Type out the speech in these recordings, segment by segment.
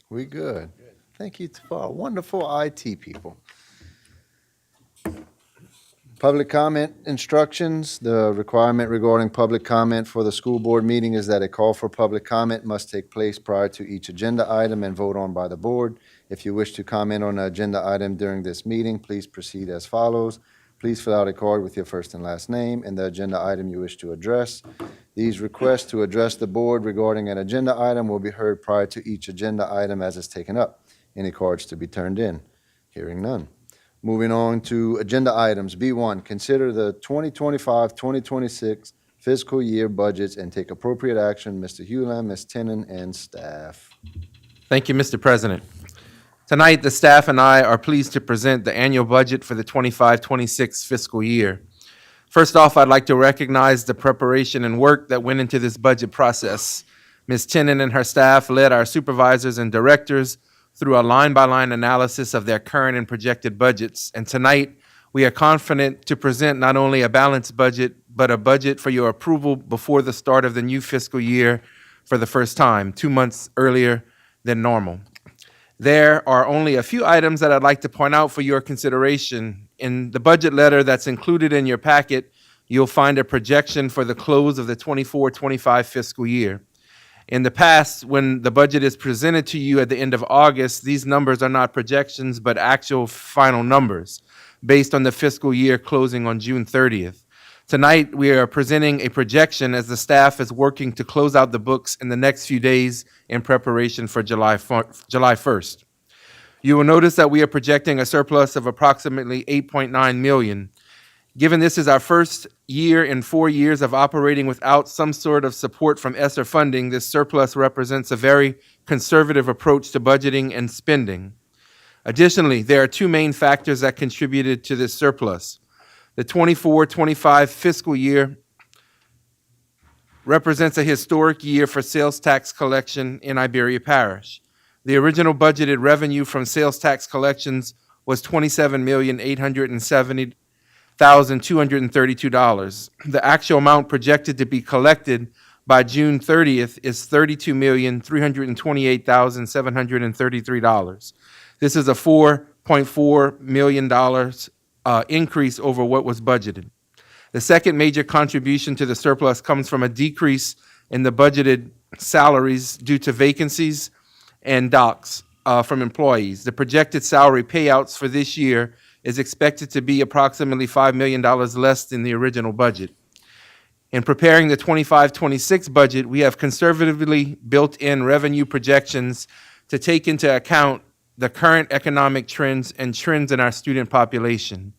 We good. Thank you for our wonderful IT people. Public comment instructions. The requirement regarding public comment for the school board meeting is that a call for public comment must take place prior to each agenda item and vote on by the board. If you wish to comment on an agenda item during this meeting, please proceed as follows. Please fill out a card with your first and last name and the agenda item you wish to address. These requests to address the board regarding an agenda item will be heard prior to each agenda item as it's taken up. Any cards to be turned in? Hearing none. Moving on to agenda items. B1, consider the 2025-2026 fiscal year budgets and take appropriate action. Mr. Hewland, Ms. Tenen, and staff. Thank you, Mr. President. Tonight, the staff and I are pleased to present the annual budget for the 25-26 fiscal year. First off, I'd like to recognize the preparation and work that went into this budget process. Ms. Tenen and her staff led our supervisors and directors through a line-by-line analysis of their current and projected budgets. And tonight, we are confident to present not only a balanced budget, but a budget for your approval before the start of the new fiscal year for the first time, 2 months earlier than normal. There are only a few items that I'd like to point out for your consideration. In the budget letter that's included in your packet, you'll find a projection for the close of the 24-25 fiscal year. In the past, when the budget is presented to you at the end of August, these numbers are not projections, but actual final numbers based on the fiscal year closing on June 30th. Tonight, we are presenting a projection as the staff is working to close out the books in the next few days in preparation for July 1st. You will notice that we are projecting a surplus of approximately $8.9 million. Given this is our first year in 4 years of operating without some sort of support from ESSER funding, this surplus represents a very conservative approach to budgeting and spending. Additionally, there are two main factors that contributed to this surplus. The 24-25 fiscal year represents a historic year for sales tax collection in Iberia Parish. The original budgeted revenue from sales tax collections was $27,870,232. The actual amount projected to be collected by June 30th is $32,328,733. This is a $4.4 million increase over what was budgeted. The second major contribution to the surplus comes from a decrease in the budgeted salaries due to vacancies and docks from employees. The projected salary payouts for this year is expected to be approximately $5 million less than the original budget. In preparing the 25-26 budget, we have conservatively built in revenue projections to take into account the current economic trends and trends in our student population.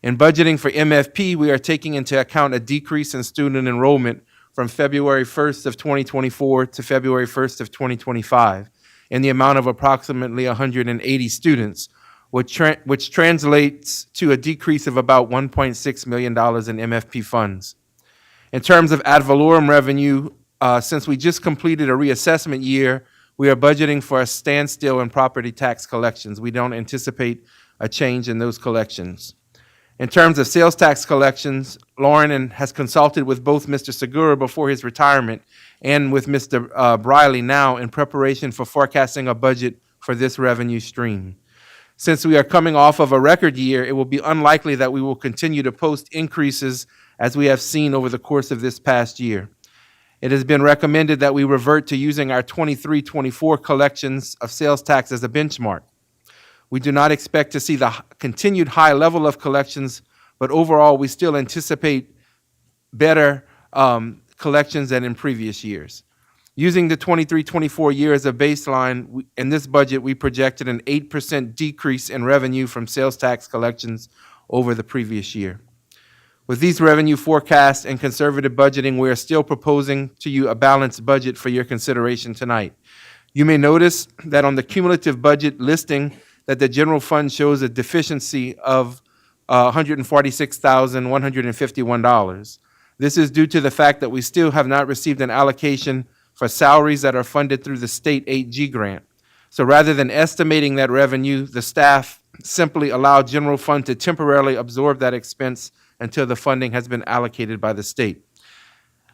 In budgeting for MFP, we are taking into account a decrease in student enrollment from February 1st of 2024 to February 1st of 2025 in the amount of approximately 180 students, which translates to a decrease of about $1.6 million in MFP funds. In terms of ad valorem revenue, since we just completed a reassessment year, we are budgeting for a standstill in property tax collections. We don't anticipate a change in those collections. In terms of sales tax collections, Lauren has consulted with both Mr. Segura before his retirement and with Mr. Briley now in preparation for forecasting a budget for this revenue stream. Since we are coming off of a record year, it will be unlikely that we will continue to post increases as we have seen over the course of this past year. It has been recommended that we revert to using our 23-24 collections of sales tax as a benchmark. We do not expect to see the continued high level of collections, but overall, we still anticipate better collections than in previous years. Using the 23-24 year as a baseline, in this budget, we projected an 8% decrease in revenue from sales tax collections over the previous year. With these revenue forecasts and conservative budgeting, we are still proposing to you a balanced budget for your consideration tonight. You may notice that on the cumulative budget listing that the general fund shows a deficiency of $146,151. This is due to the fact that we still have not received an allocation for salaries that are funded through the state 8G grant. So rather than estimating that revenue, the staff simply allowed general fund to temporarily absorb that expense until the funding has been allocated by the state.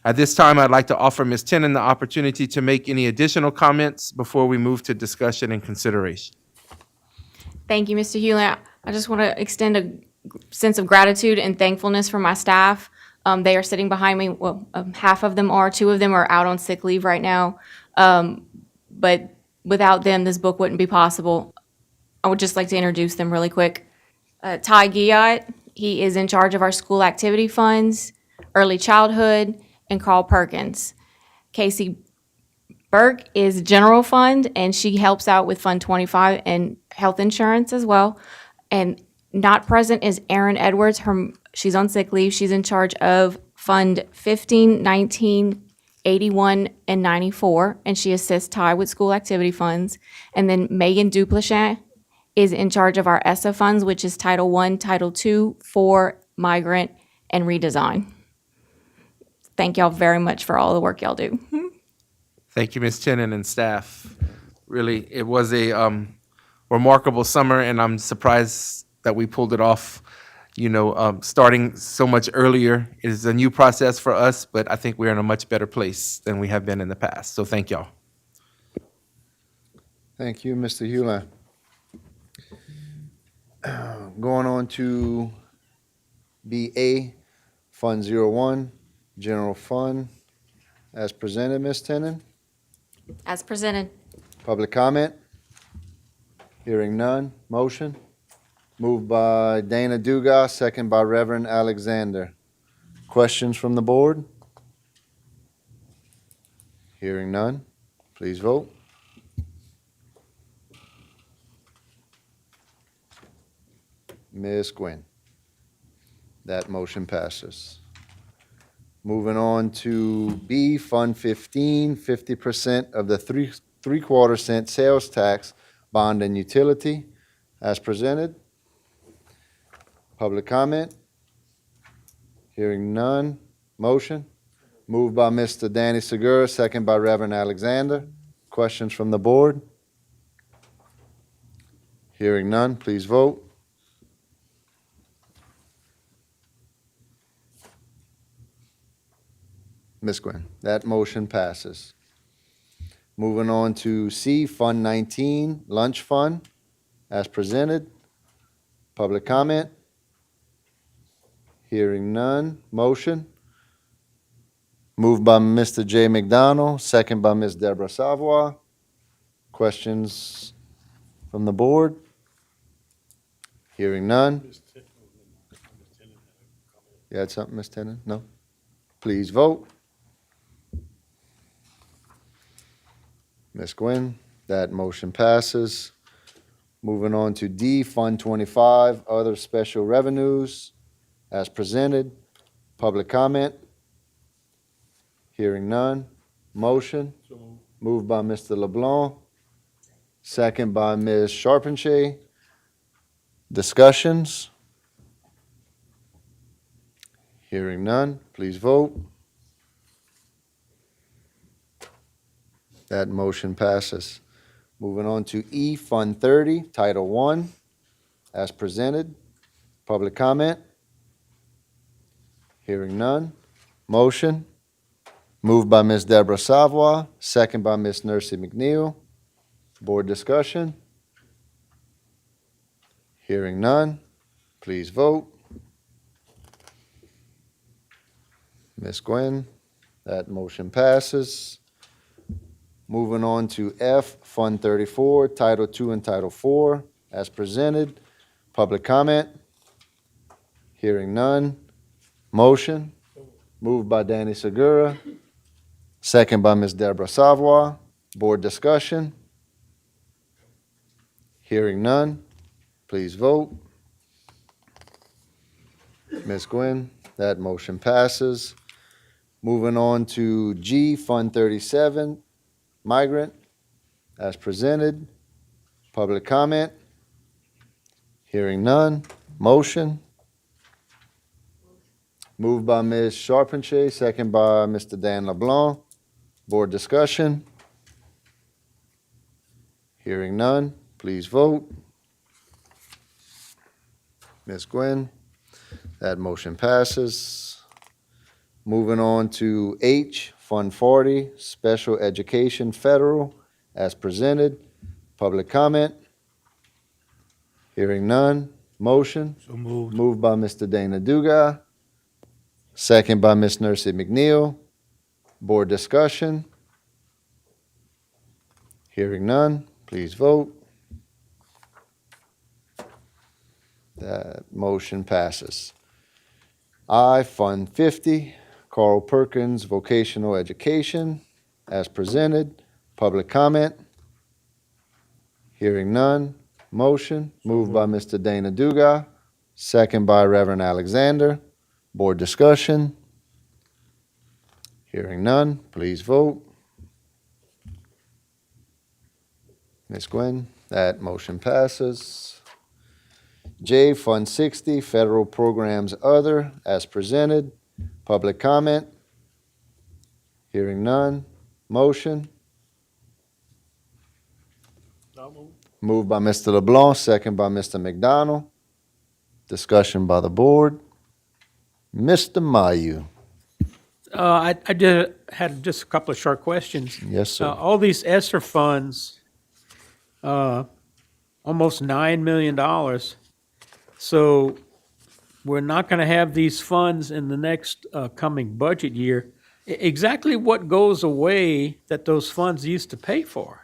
At this time, I'd like to offer Ms. Tenen the opportunity to make any additional comments before we move to discussion and consideration. Thank you, Mr. Hewlin. I just want to extend a sense of gratitude and thankfulness for my staff. They are sitting behind me. Well, half of them are. 2 of them are out on sick leave right now. But without them, this book wouldn't be possible. I would just like to introduce them really quick. Ty Giat, he is in charge of our school activity funds, early childhood, and Carl Perkins. Casey Burke is general fund, and she helps out with Fund 25 and health insurance as well. And not present is Erin Edwards. She's on sick leave. She's in charge of Fund 15, 19, 81, and 94, and she assists Ty with school activity funds. And then Megan Duplichet is in charge of our ESSA funds, which is Title I, Title II, 4, Migrant, and Redesign. Thank y'all very much for all the work y'all do. Thank you, Ms. Tenen and staff. Really, it was a remarkable summer, and I'm surprised that we pulled it off, starting so much earlier. It is a new process for us, but I think we're in a much better place than we have been in the past. So thank y'all. Thank you, Mr. Hewlin. Going on to BA, Fund 01, General Fund, as presented, Ms. Tenen. As presented. Public comment? Hearing none. Motion? Moved by Dana Dugas, second by Reverend Alexander. Questions from the board? Hearing none. Please vote. Ms. Gwynn. That motion passes. Moving on to B, Fund 15, 50% of the three-quarter cent sales tax bond and utility, as presented. Public comment? Hearing none. Motion? Moved by Mr. Danny Segura, second by Reverend Alexander. Questions from the board? Hearing none, please vote. Ms. Gwynn, that motion passes. Moving on to C, Fund 19, Lunch Fund, as presented. Public comment? Hearing none. Motion? Moved by Mr. J. McDonald, second by Ms. Deborah Savoy. Questions from the board? Hearing none. You had something, Ms. Tenen? No? Please vote. Ms. Gwynn, that motion passes. Moving on to D, Fund 25, Other Special Revenues, as presented. Public comment? Hearing none. Motion? Moved by Mr. LeBlanc, second by Ms. Charpentier. Discussions? Hearing none. Please vote. That motion passes. Moving on to E, Fund 30, Title I, as presented. Public comment? Hearing none. Motion? Moved by Ms. Deborah Savoy, second by Ms. Nursey McNeil. Board discussion? Hearing none. Please vote. Ms. Gwynn, that motion passes. Moving on to F, Fund 34, Title II and Title IV, as presented. Public comment? Hearing none. Motion? Moved by Danny Segura, second by Ms. Deborah Savoy. Board discussion? Hearing none. Please vote. Ms. Gwynn, that motion passes. Moving on to G, Fund 37, Migrant, as presented. Public comment? Hearing none. Motion? Moved by Ms. Charpentier, second by Mr. Dan LeBlanc. Board discussion? Hearing none. Please vote. Ms. Gwynn, that motion passes. Moving on to H, Fund 40, Special Education Federal, as presented. Public comment? Hearing none. Motion? So moved. Moved by Mr. Dana Duga, second by Ms. Nursey McNeil. Board discussion? Hearing none, please vote. That motion passes. I, Fund 50, Carl Perkins Vocational Education, as presented. Public comment? Hearing none. Motion, moved by Mr. Dana Duga, second by Reverend Alexander. Board discussion? Hearing none, please vote. Ms. Gwen, that motion passes. J, Fund 60, Federal Programs Other, as presented. Public comment? Hearing none. Motion? Moved by Mr. LeBlanc, second by Mr. McDonald. Discussion by the board. Mr. Mayu. Had just a couple of short questions. Yes, sir. All these ESSER funds, almost $9 million. So we're not going to have these funds in the next coming budget year. Exactly what goes away that those funds used to pay for?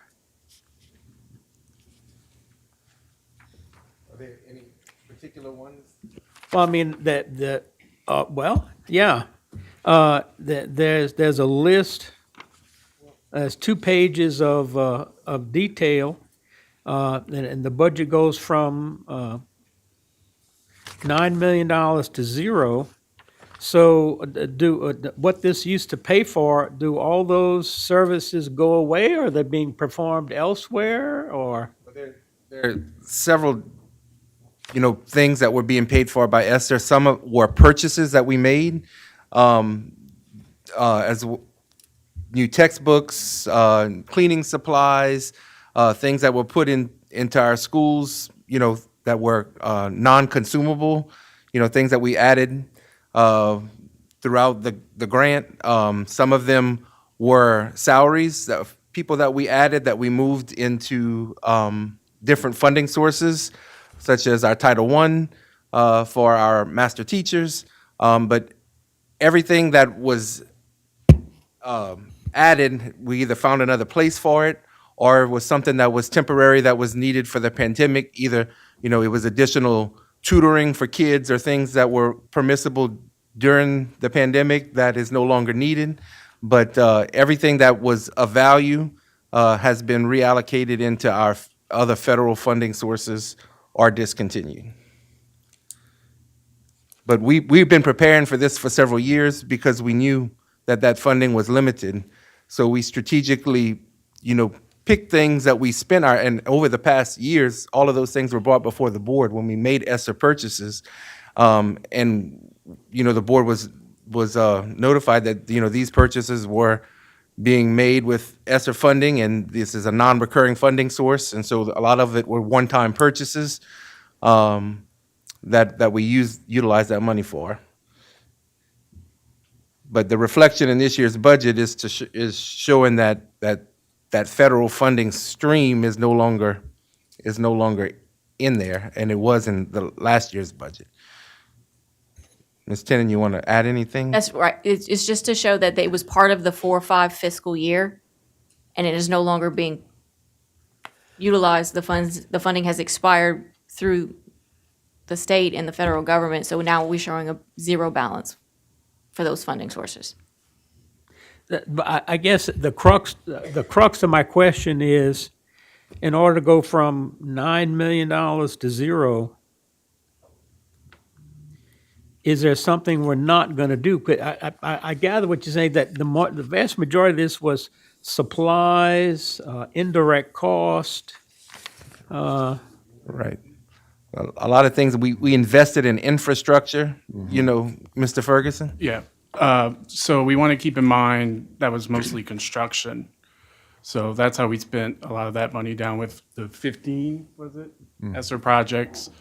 Are there any particular ones? Well, I mean, there's a list, there's 2 pages of detail, and the budget goes from $9 million to zero. So what this used to pay for, do all those services go away, or are they being performed elsewhere, or? There are several, things that were being paid for by Esther. Some were purchases that we made, as new textbooks, cleaning supplies, things that were put into our schools, that were non-consumable, things that we added throughout the grant. Some of them were salaries that people that we added that we moved into different funding sources, such as our Title I for our master teachers. But everything that was added, we either found another place for it, or it was something that was temporary that was needed for the pandemic. Either, it was additional tutoring for kids or things that were permissible during the pandemic that is no longer needed. But everything that was of value has been reallocated into our other federal funding sources or discontinued. But we've been preparing for this for several years because we knew that funding was limited. So we strategically, picked things that we spent and over the past years, all of those things were brought before the board when we made ESSER purchases. And, the board was notified that, these purchases were being made with ESSER funding, and this is a non-recurring funding source. And so a lot of it were one-time purchases that we utilize that money for. But the reflection in this year's budget is showing that federal funding stream is no longer in there, and it was in the last year's budget. Ms. Tennant, you want to add anything? That's right. It's just to show that it was part of the 4-5 fiscal year, and it is no longer being utilized. The funding has expired through the state and the federal government, so now we're showing a zero balance for those funding sources. But I guess the crux of my question is, in order to go from $9 million to zero, is there something we're not going to do? I gather what you're saying, that the vast majority of this was supplies, indirect cost. Right. A lot of things, we invested in infrastructure, Mr. Ferguson? Yeah. So we want to keep in mind that was mostly construction. So that's how we spent a lot of that money down with the 15, was it? ESSER projects,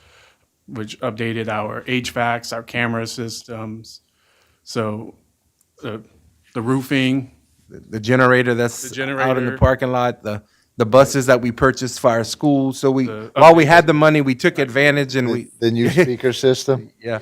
which updated our HVACs, our camera systems. So the roofing, The generator that's The out in the generator. parking lot, the buses that we purchased for our schools. So The while we had the money, we took advantage and we, The new speaker system? yeah.